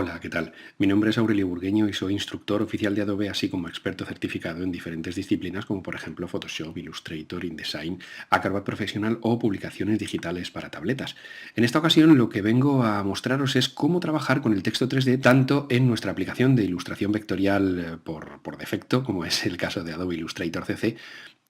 Hola, ¿qué tal? Mi nombre es Aurelio Burgueño y soy instructor oficial de Adobe, así como experto certificado en diferentes disciplinas como por ejemplo Photoshop, Illustrator, InDesign, Acrobat Profesional o publicaciones digitales para tabletas. En esta ocasión lo que vengo a mostraros es cómo trabajar con el texto 3D tanto en nuestra aplicación de ilustración vectorial por defecto, como es el caso de Adobe Illustrator CC,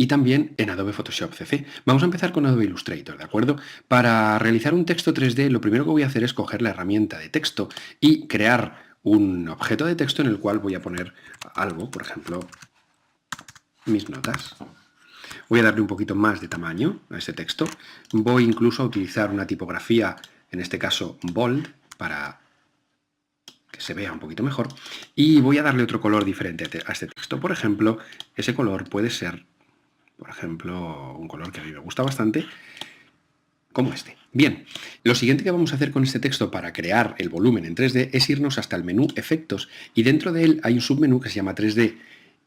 y también en Adobe Photoshop CC. Vamos a empezar con Adobe Illustrator, ¿de acuerdo? Para realizar un texto 3D, lo primero que voy a hacer es coger la herramienta de texto y crear un objeto de texto en el cual voy a poner algo, por ejemplo, mis notas. Voy a darle un poquito más de tamaño a ese texto. Voy incluso a utilizar una tipografía, en este caso bold, para que se vea un poquito mejor. Y voy a darle otro color diferente a este texto. Por ejemplo, ese color puede ser, por ejemplo, un color que a mí me gusta bastante, como este. Bien, lo siguiente que vamos a hacer con este texto para crear el volumen en 3D es irnos hasta el menú Efectos, y dentro de él hay un submenú que se llama 3D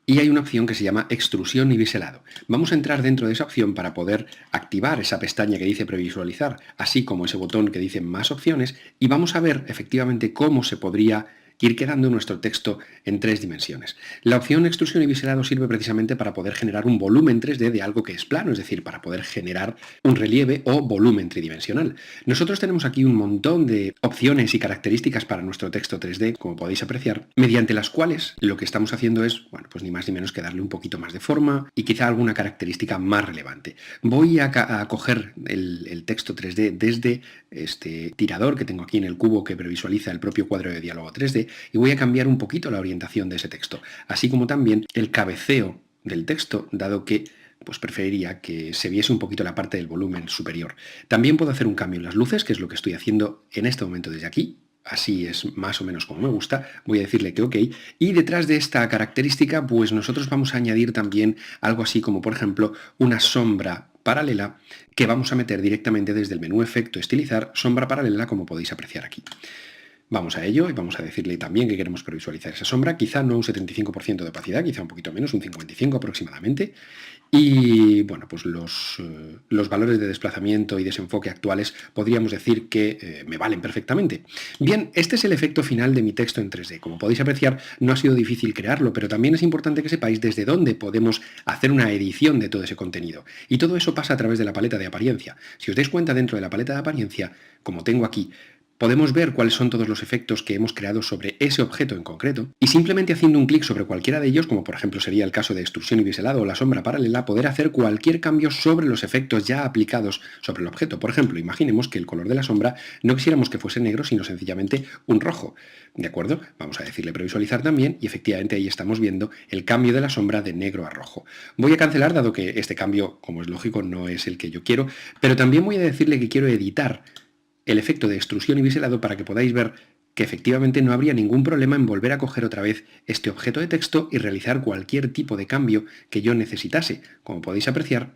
y hay una opción que se llama Extrusión y Biselado. Vamos a entrar dentro de esa opción para poder activar esa pestaña que dice Previsualizar, así como ese botón que dice Más opciones, y vamos a ver efectivamente cómo se podría ir quedando nuestro texto en 3 dimensiones. La opción Extrusión y Biselado sirve precisamente para poder generar un volumen 3D de algo que es plano, es decir, para poder generar un relieve o volumen tridimensional. Nosotros tenemos aquí un montón de opciones y características para nuestro texto 3D, como podéis apreciar, mediante las cuales lo que estamos haciendo es, bueno, pues ni más ni menos que darle un poquito más de forma y quizá alguna característica más relevante. Voy a coger el texto 3D desde este tirador que tengo aquí en el cubo que previsualiza el propio cuadro de diálogo 3D y voy a cambiar un poquito la orientación de ese texto, así como también el cabeceo del texto, dado que pues preferiría que se viese un poquito la parte del volumen superior. También puedo hacer un cambio en las luces, que es lo que estoy haciendo en este momento desde aquí. Así es más o menos como me gusta. Voy a decirle que OK. Y detrás de esta característica, pues nosotros vamos a añadir también algo así como, por ejemplo, una sombra paralela que vamos a meter directamente desde el menú Efecto, Estilizar, sombra paralela, como podéis apreciar aquí. Vamos a ello y vamos a decirle también que queremos previsualizar esa sombra, quizá no un 75% de opacidad, quizá un poquito menos, un 55 aproximadamente. Y bueno, pues los valores de desplazamiento y desenfoque actuales podríamos decir que me valen perfectamente. Bien, este es el efecto final de mi texto en 3D. Como podéis apreciar, no ha sido difícil crearlo, pero también es importante que sepáis desde dónde podemos hacer una edición de todo ese contenido. Y todo eso pasa a través de la paleta de apariencia. Si os dais cuenta, dentro de la paleta de apariencia, como tengo aquí, podemos ver cuáles son todos los efectos que hemos creado sobre ese objeto en concreto, y simplemente haciendo un clic sobre cualquiera de ellos, como por ejemplo sería el caso de extrusión y biselado o la sombra paralela, poder hacer cualquier cambio sobre los efectos ya aplicados sobre el objeto. Por ejemplo, imaginemos que el color de la sombra no quisiéramos que fuese negro, sino sencillamente un rojo. ¿De acuerdo? Vamos a decirle previsualizar también, y efectivamente ahí estamos viendo el cambio de la sombra de negro a rojo. Voy a cancelar, dado que este cambio, como es lógico, no es el que yo quiero, pero también voy a decirle que quiero editar el efecto de extrusión y biselado para que podáis ver que efectivamente no habría ningún problema en volver a coger otra vez este objeto de texto y realizar cualquier tipo de cambio que yo necesitase. Como podéis apreciar,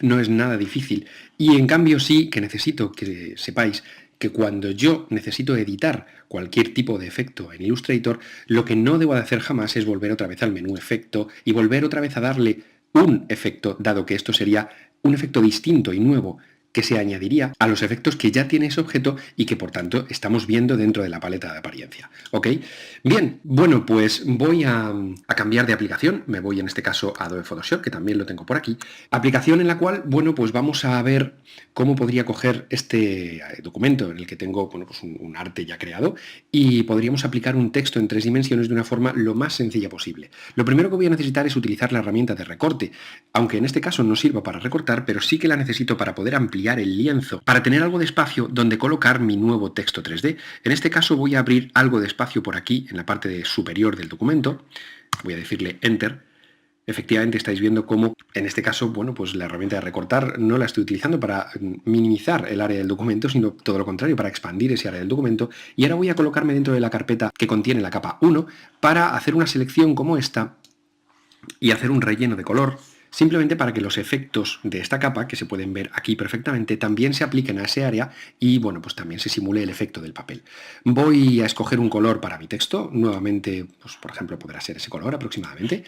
no es nada difícil, y en cambio sí que necesito que sepáis que cuando yo necesito editar cualquier tipo de efecto en Illustrator, lo que no debo de hacer jamás es volver otra vez al menú Efecto y volver otra vez a darle un efecto, dado que esto sería un efecto distinto y nuevo que se añadiría a los efectos que ya tiene ese objeto y que por tanto estamos viendo dentro de la paleta de apariencia. ¿Ok? Bien, bueno, pues voy a cambiar de aplicación. Me voy en este caso a Adobe Photoshop, que también lo tengo por aquí. Aplicación en la cual, bueno, pues vamos a ver cómo podría coger este documento en el que tengo, bueno, pues un arte ya creado, y podríamos aplicar un texto en 3 dimensiones de una forma lo más sencilla posible. Lo primero que voy a necesitar es utilizar la herramienta de recorte, aunque en este caso no sirva para recortar, pero sí que la necesito para poder ampliar el lienzo, para tener algo de espacio donde colocar mi nuevo texto 3D. En este caso voy a abrir algo de espacio por aquí, en la parte superior del documento. Voy a decirle Enter. Efectivamente estáis viendo cómo, en este caso, bueno, pues la herramienta de recortar no la estoy utilizando para minimizar el área del documento, sino todo lo contrario, para expandir ese área del documento. Y ahora voy a colocarme dentro de la carpeta que contiene la capa 1 para hacer una selección como esta y hacer un relleno de color, simplemente para que los efectos de esta capa, que se pueden ver aquí perfectamente, también se apliquen a ese área y, bueno, pues también se simule el efecto del papel. Voy a escoger un color para mi texto, nuevamente, pues por ejemplo, podrá ser ese color aproximadamente,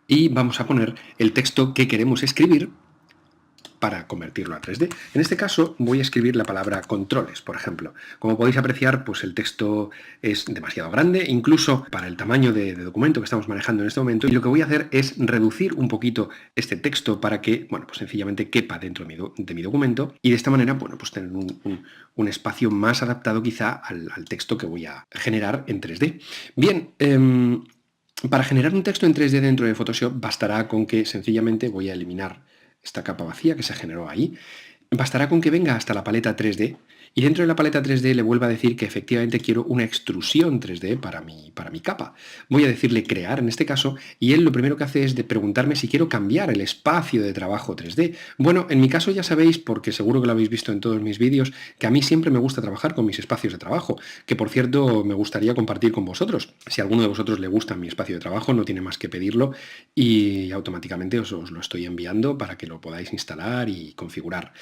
y vamos a poner el texto que queremos escribir, para convertirlo a 3D. En este caso voy a escribir la palabra controles, por ejemplo. Como podéis apreciar, pues el texto es demasiado grande, incluso para el tamaño de documento que estamos manejando en este momento, y lo que voy a hacer es reducir un poquito este texto para que, bueno, pues sencillamente quepa dentro de mi documento y de esta manera, bueno, pues tener un espacio más adaptado quizá al texto que voy a generar en 3D. Bien, para generar un texto en 3D dentro de Photoshop bastará con que sencillamente voy a eliminar esta capa vacía que se generó ahí. Bastará con que venga hasta la paleta 3D y dentro de la paleta 3D le vuelva a decir que efectivamente quiero una extrusión 3D para mi capa. Voy a decirle crear en este caso y él lo primero que hace es de preguntarme si quiero cambiar el espacio de trabajo 3D. Bueno, en mi caso ya sabéis, porque seguro que lo habéis visto en todos mis vídeos, que a mí siempre me gusta trabajar con mis espacios de trabajo, que por cierto me gustaría compartir con vosotros. Si a alguno de vosotros le gusta mi espacio de trabajo, no tiene más que pedirlo y automáticamente os lo estoy enviando para que lo podáis instalar y configurar.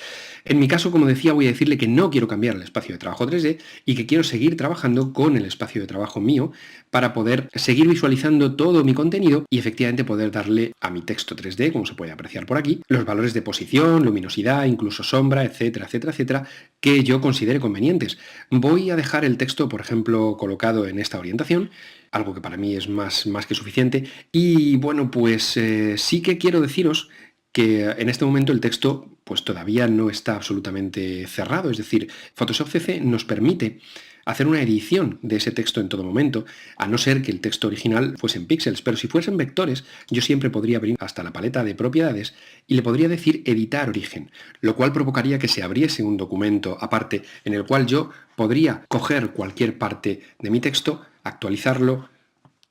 En mi caso, como decía, voy a decirle que no quiero cambiar el espacio de trabajo 3D y que quiero seguir trabajando con el espacio de trabajo mío para poder seguir visualizando todo mi contenido y efectivamente poder darle a mi texto 3D, como se puede apreciar por aquí, los valores de posición, luminosidad, incluso sombra, etcétera, etcétera, etcétera, que yo considere convenientes. Voy a dejar el texto, por ejemplo, colocado en esta orientación, algo que para mí es más que suficiente, y bueno, pues sí que quiero deciros que en este momento el texto pues todavía no está absolutamente cerrado, es decir, Photoshop CC nos permite hacer una edición de ese texto en todo momento, a no ser que el texto original fuese en píxeles, pero si fuesen vectores, yo siempre podría abrir hasta la paleta de propiedades y le podría decir editar origen, lo cual provocaría que se abriese un documento aparte en el cual yo podría coger cualquier parte de mi texto, actualizarlo,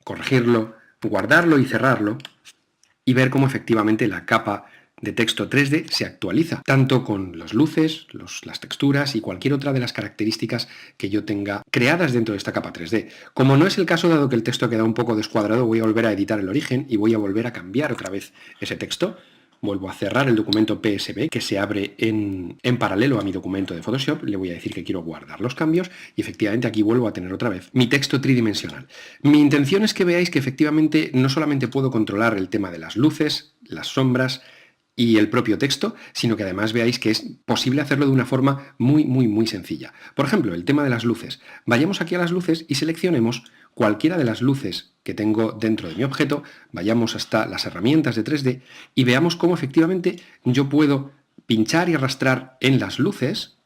corregirlo, guardarlo y cerrarlo, y ver cómo efectivamente la capa de texto 3D se actualiza, tanto con las luces, las texturas y cualquier otra de las características que yo tenga creadas dentro de esta capa 3D. Como no es el caso, dado que el texto queda un poco descuadrado, voy a volver a editar el origen y voy a volver a cambiar otra vez ese texto. Vuelvo a cerrar el documento PSB que se abre en paralelo a mi documento de Photoshop, le voy a decir que quiero guardar los cambios y efectivamente aquí vuelvo a tener otra vez mi texto tridimensional. Mi intención es que veáis que efectivamente no solamente puedo controlar el tema de las luces, las sombras y el propio texto, sino que además veáis que es posible hacerlo de una forma muy sencilla. Por ejemplo, el tema de las luces. Vayamos aquí a las luces y seleccionemos cualquiera de las luces que tengo dentro de mi objeto, vayamos hasta las herramientas de 3D y veamos cómo efectivamente yo puedo pinchar y arrastrar en las luces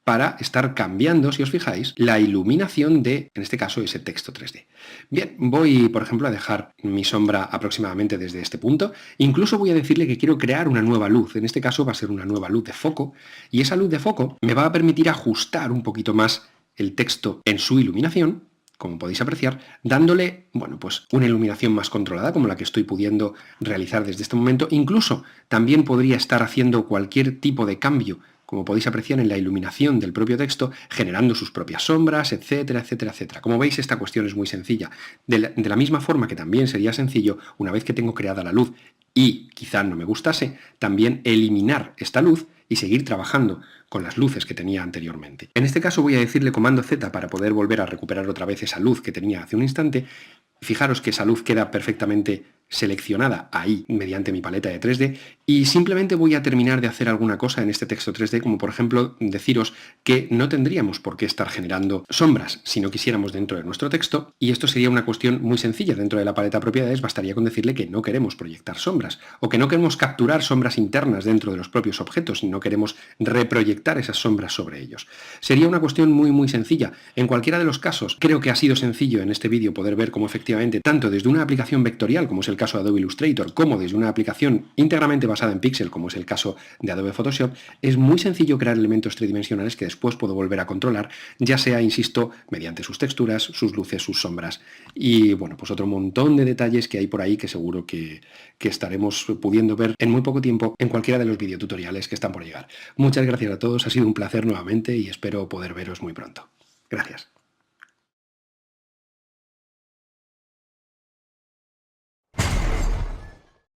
para estar cambiando, si os fijáis, la iluminación de, en este caso, ese texto 3D. Bien, voy, por ejemplo, a dejar mi sombra aproximadamente desde este punto. Incluso voy a decirle que quiero crear una nueva luz. En este caso va a ser una nueva luz de foco. Y esa luz de foco me va a permitir ajustar un poquito más el texto en su iluminación, como podéis apreciar, dándole, bueno, pues una iluminación más controlada, como la que estoy pudiendo realizar desde este momento. Incluso también podría estar haciendo cualquier tipo de cambio, como podéis apreciar en la iluminación del propio texto, generando sus propias sombras, etcétera, etcétera, etcétera. Como veis, esta cuestión es muy sencilla. De la misma forma que también sería sencillo, una vez que tengo creada la luz y quizá no me gustase, también eliminar esta luz y seguir trabajando con las luces que tenía anteriormente. En este caso voy a decirle comando Z para poder volver a recuperar otra vez esa luz que tenía hace un instante. Fijaros que esa luz queda perfectamente seleccionada ahí mediante mi paleta de 3D y simplemente voy a terminar de hacer alguna cosa en este texto 3D, como por ejemplo deciros que no tendríamos por qué estar generando sombras si no quisiéramos dentro de nuestro texto, y esto sería una cuestión muy sencilla. Dentro de la paleta de propiedades bastaría con decirle que no queremos proyectar sombras o que no queremos capturar sombras internas dentro de los propios objetos y no queremos reproyectar esas sombras sobre ellos. Sería una cuestión muy sencilla. En cualquiera de los casos, creo que ha sido sencillo en este vídeo poder ver cómo efectivamente, tanto desde una aplicación vectorial, como es el caso de Adobe Illustrator, como desde una aplicación íntegramente basada en píxel, como es el caso de Adobe Photoshop, es muy sencillo crear elementos tridimensionales que después puedo volver a controlar, ya sea, insisto, mediante sus texturas, sus luces, sus sombras y, bueno, pues otro montón de detalles que hay por ahí que seguro que estaremos pudiendo ver en muy poco tiempo en cualquiera de los videotutoriales que están por llegar. Muchas gracias a todos, ha sido un placer nuevamente y espero poder veros muy pronto. Gracias.